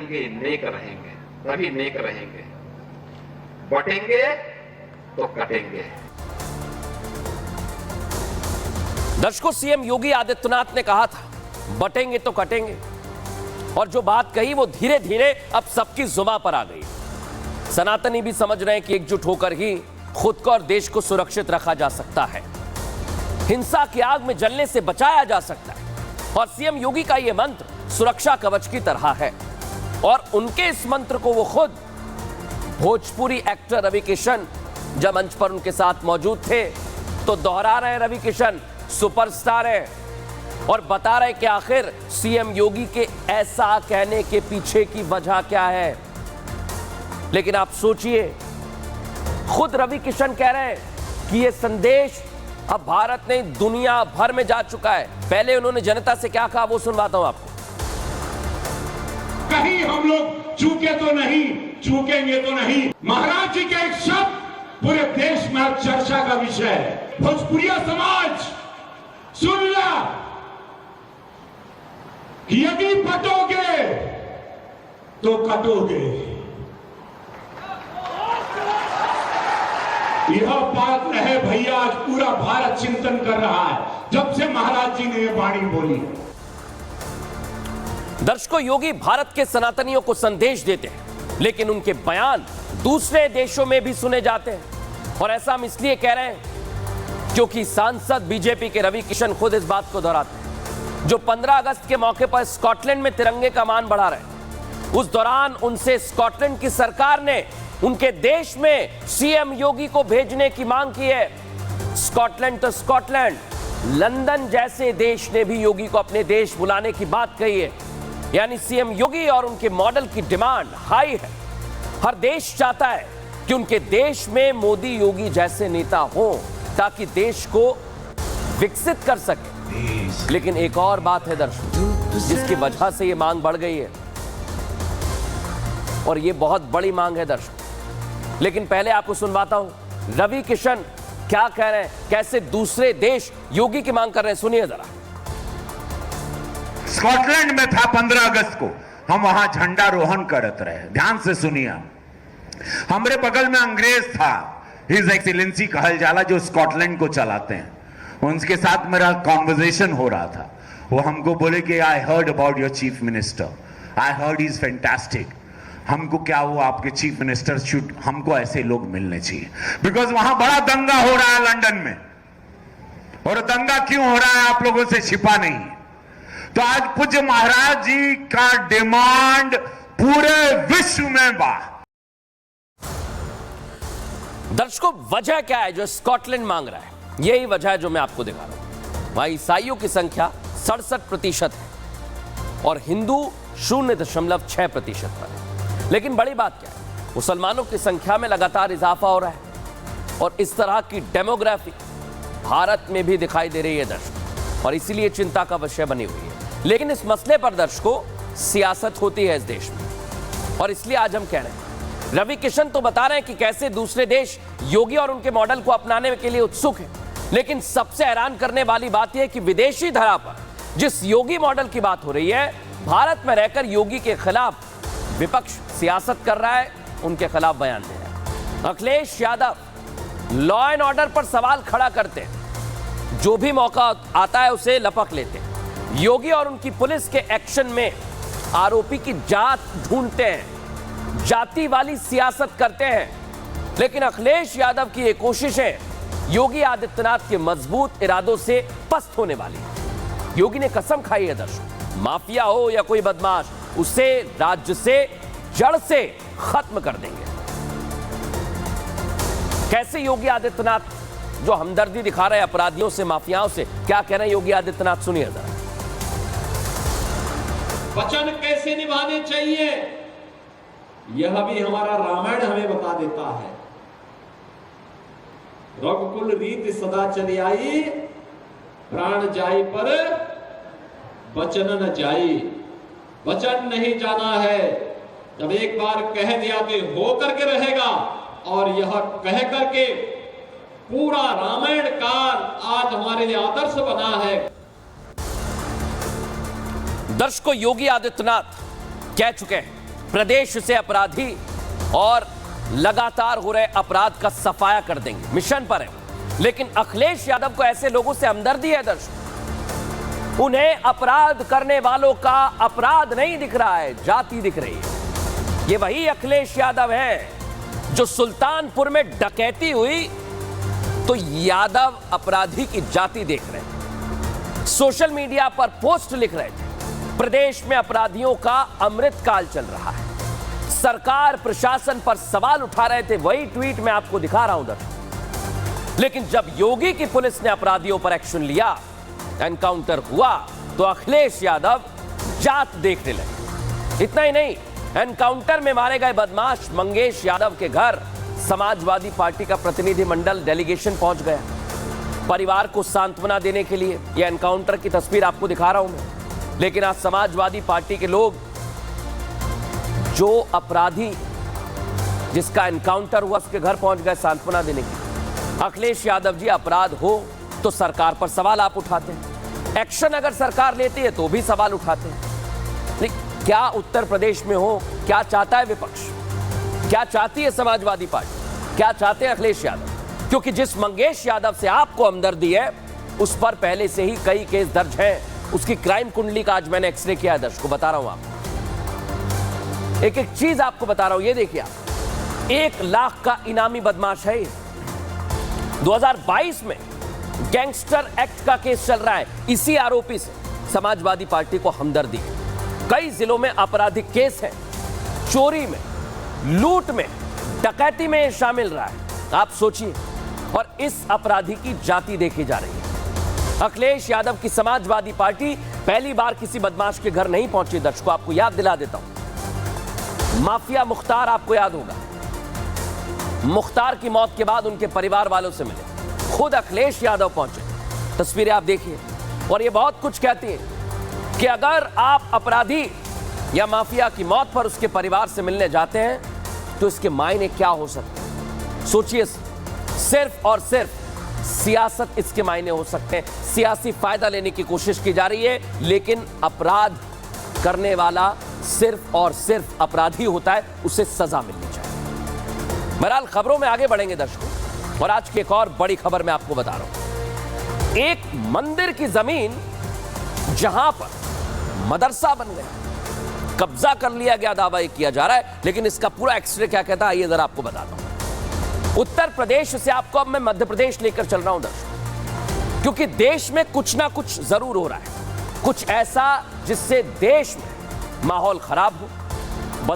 नेक रहेंगे तभी नेक रहेंगे, बटेंगे तो कटेंगे। दर्शकों, सीएम योगी आदित्यनाथ ने कहा था बटेंगे तो कटेंगे, और जो बात कही वो धीरे धीरे अब सबकी जुबान पर आ गई। सनातनी भी समझ रहे हैं कि एकजुट होकर ही खुद को और देश को सुरक्षित रखा जा सकता है, हिंसा की आग में जलने से बचाया जा सकता है। और सीएम योगी का यह मंत्र सुरक्षा कवच की तरह है, और उनके इस मंत्र को वो खुद भोजपुरी एक्टर रवि किशन जब मंच पर उनके साथ मौजूद थे तो दोहरा रहे हैं। रवि किशन सुपरस्टार है और बता रहे कि आखिर सीएम योगी के ऐसा कहने के पीछे की वजह क्या है। लेकिन आप सोचिए, खुद रवि किशन कह रहे हैं कि यह संदेश अब भारत नहीं दुनिया भर में जा चुका है। पहले उन्होंने जनता से क्या कहा वो सुनवाता हूं आपको। कहीं हम लोग चूके तो नहीं, चूकेंगे तो नहीं। महाराज जी का एक शब्द पूरे देश में चर्चा का विषय है। भोजपुरिया समाज सुन ला कि यदि पटोगे तो कटोगे। यह बात रहे भैया, आज पूरा भारत चिंतन कर रहा है जब से महाराज जी ने यह वाणी बोली। दर्शकों, योगी भारत के सनातनियों को संदेश देते हैं, लेकिन उनके बयान दूसरे देशों में भी सुने जाते हैं। और ऐसा हम इसलिए कह रहे हैं क्योंकि सांसद बीजेपी के रवि किशन खुद इस बात को दोहराते हैं। जो 15 अगस्त के मौके पर स्कॉटलैंड में तिरंगे का मान बढ़ा रहे हैं, उस दौरान उनसे स्कॉटलैंड की सरकार ने उनके देश में सीएम योगी को भेजने की मांग की है। स्कॉटलैंड तो स्कॉटलैंड, लंदन जैसे देश ने भी योगी को अपने देश बुलाने की बात कही है। यानी सीएम योगी और उनके मॉडल की डिमांड हाई है। हर देश चाहता है कि उनके देश में मोदी योगी जैसे नेता हो ताकि देश को विकसित कर सके। लेकिन एक और बात है दर्शकों, जिसकी वजह से यह मांग बढ़ गई है, और यह बहुत बड़ी मांग है दर्शकों। लेकिन पहले आपको सुनवाता हूं रवि किशन क्या कह रहे हैं, कैसे दूसरे देश योगी की मांग कर रहे हैं। सुनिए जरा। स्कॉटलैंड में था 15 अगस्त को, हम वहां झंडारोहण करते रहे। ध्यान से सुनिए, हमारे बगल में अंग्रेज था, हिज एक्सीलेंसी कहल जाला, जो स्कॉटलैंड को चलाते हैं। उनके साथ मेरा कॉन्वर्सेशन हो रहा था। वो हमको बोले कि I heard about your chief minister, I heard is fantastic. हमको क्या, वो आपके चीफ मिनिस्टर शुड, हमको ऐसे लोग मिलने चाहिए, बिकॉज वहां बड़ा दंगा हो रहा है लंदन में। और दंगा क्यों हो रहा है आप लोगों से छिपा नहीं। तो आज पूज्य महाराज जी का डिमांड पूरे विश्व में बा। दर्शकों, वजह क्या है जो स्कॉटलैंड मांग रहा है? यही वजह है जो मैं आपको दिखा रहा हूं। वहां ईसाइयों की संख्या 67% है और हिंदू 0.6% पर है। लेकिन बड़ी बात क्या है, मुसलमानों की संख्या में लगातार इजाफा हो रहा है और इस तरह की डेमोग्राफी भारत में भी दिखाई दे रही है दर्शकों, और इसीलिए चिंता का विषय बनी हुई है। लेकिन इस मसले पर दर्शकों सियासत होती है इस देश में, और इसलिए आज हम कह रहे हैं, रवि किशन तो बता रहे हैं कि कैसे दूसरे देश योगी और उनके मॉडल को अपनाने के लिए उत्सुक है। लेकिन सबसे हैरान करने वाली बात यह है कि विदेशी धरा पर जिस योगी मॉडल की बात हो रही है, भारत में रहकर योगी के खिलाफ विपक्ष सियासत कर रहा है, उनके खिलाफ बयान दे रहा है। Akhilesh Yadav law and order पर सवाल खड़ा करते हैं, जो भी मौका आता है उसे लपक लेते हैं। योगी और उनकी पुलिस के एक्शन में आरोपी की जात ढूंढते हैं, जाति वाली सियासत करते हैं। लेकिन अखिलेश यादव की ये कोशिशें योगी आदित्यनाथ के मजबूत इरादों से पस्त होने वाली है। योगी ने कसम खाई है दर्शकों, माफिया हो या कोई बदमाश, उसे राज्य से जड़ से खत्म कर देंगे। कैसे योगी आदित्यनाथ जो हमदर्दी दिखा रहे हैं अपराधियों से, माफियाओं से, क्या कह रहे हैं योगी आदित्यनाथ, सुनिए जरा। वचन कैसे निभाने चाहिए यह भी हमारा रामायण हमें बता देता है। रघुकुल रीत सदा चली आई, प्राण जाई पर वचन न जाई। वचन नहीं जाना है, जब एक बार कह दिया तो हो करके रहेगा। और यह कह करके पूरा रामायण काल आज हमारे लिए आदर्श बना है। दर्शकों, योगी आदित्यनाथ कह चुके हैं प्रदेश से अपराधी और लगातार हो रहे अपराध का सफाया कर देंगे, मिशन पर है। लेकिन अखिलेश यादव को ऐसे लोगों से हमदर्दी है दर्शक। उन्हें अपराध करने वालों का अपराध नहीं दिख रहा है, जाति दिख रही है। ये वही अखिलेश यादव है जो सुल्तानपुर में डकैती हुई तो यादव अपराधी की जाति देख रहे थे, सोशल मीडिया पर पोस्ट लिख रहे थे, प्रदेश में अपराधियों का अमृतकाल चल रहा है, सरकार प्रशासन पर सवाल उठा रहे थे। वही ट्वीट मैं आपको दिखा रहा हूं दर्शक। लेकिन जब योगी की पुलिस ने अपराधियों पर एक्शन लिया, एनकाउंटर हुआ, तो अखिलेश यादव जात देखने लगे। इतना ही नहीं, एनकाउंटर में मारे गए बदमाश मंगेश यादव के घर समाजवादी पार्टी का प्रतिनिधिमंडल डेलीगेशन पहुंच गया परिवार को सांत्वना देने के लिए। यह एनकाउंटर की तस्वीर आपको दिखा रहा हूं मैं। लेकिन आज समाजवादी पार्टी के लोग, जो अपराधी जिसका एनकाउंटर हुआ, उसके घर पहुंच गए सांत्वना देने के लिए। अखिलेश यादव जी, अपराध हो तो सरकार पर सवाल आप उठाते हैं, एक्शन अगर सरकार लेती है तो भी सवाल उठाते हैं। लेकिन क्या उत्तर प्रदेश में हो, क्या चाहता है विपक्ष, क्या चाहती है समाजवादी पार्टी, क्या चाहते हैं अखिलेश यादव? क्योंकि जिस मंगेश यादव से आपको हमदर्दी है, उस पर पहले से ही कई केस दर्ज हैं। उसकी क्राइम कुंडली का आज मैंने एक्सरे किया है दर्शकों, बता रहा हूं आपको। एक एक चीज आपको बता रहा हूं, ये देखिए आप, 1 लाख का इनामी बदमाश है। 2022 में गैंगस्टर एक्ट का केस चल रहा है। इसी आरोपी से समाजवादी पार्टी को हमदर्दी है। कई जिलों में आपराधिक केस है, चोरी में, लूट में, डकैती में शामिल रहा है। आप सोचिए, और इस अपराधी की जाति देखी जा रही है। अखिलेश यादव की समाजवादी पार्टी पहली बार किसी बदमाश के घर नहीं पहुंची दर्शकों। आपको याद दिला देता हूं, माफिया मुख्तार, आपको याद होगा, मुख्तार की मौत के बाद उनके परिवार वालों से मिले, खुद अखिलेश यादव पहुंचे। तस्वीरें आप देखिए, और ये बहुत कुछ कहती है कि अगर आप अपराधी या माफिया की मौत पर उसके परिवार से मिलने जाते हैं तो इसके मायने क्या हो सकते हैं। सोचिए, सिर्फ और सिर्फ सियासत इसके मायने हो सकते हैं। सियासी फायदा लेने की कोशिश की जा रही है, लेकिन अपराध करने वाला सिर्फ और सिर्फ अपराधी होता है, उसे सजा मिलनी चाहिए। बहरहाल खबरों में आगे बढ़ेंगे दर्शकों, और आज की एक और बड़ी खबर मैं आपको बता रहा हूं। एक मंदिर की जमीन जहां पर मदरसा बन गया, कब्जा कर लिया गया, दावा किया जा रहा है। लेकिन इसका पूरा एक्सरे क्या कहता है, आइए जरा आपको बताता हूं। उत्तर प्रदेश से आपको अब मैं मध्य प्रदेश लेकर चल रहा हूं दर्शकों, क्योंकि देश में कुछ ना कुछ जरूर हो रहा है, कुछ ऐसा जिससे देश में माहौल खराब हो,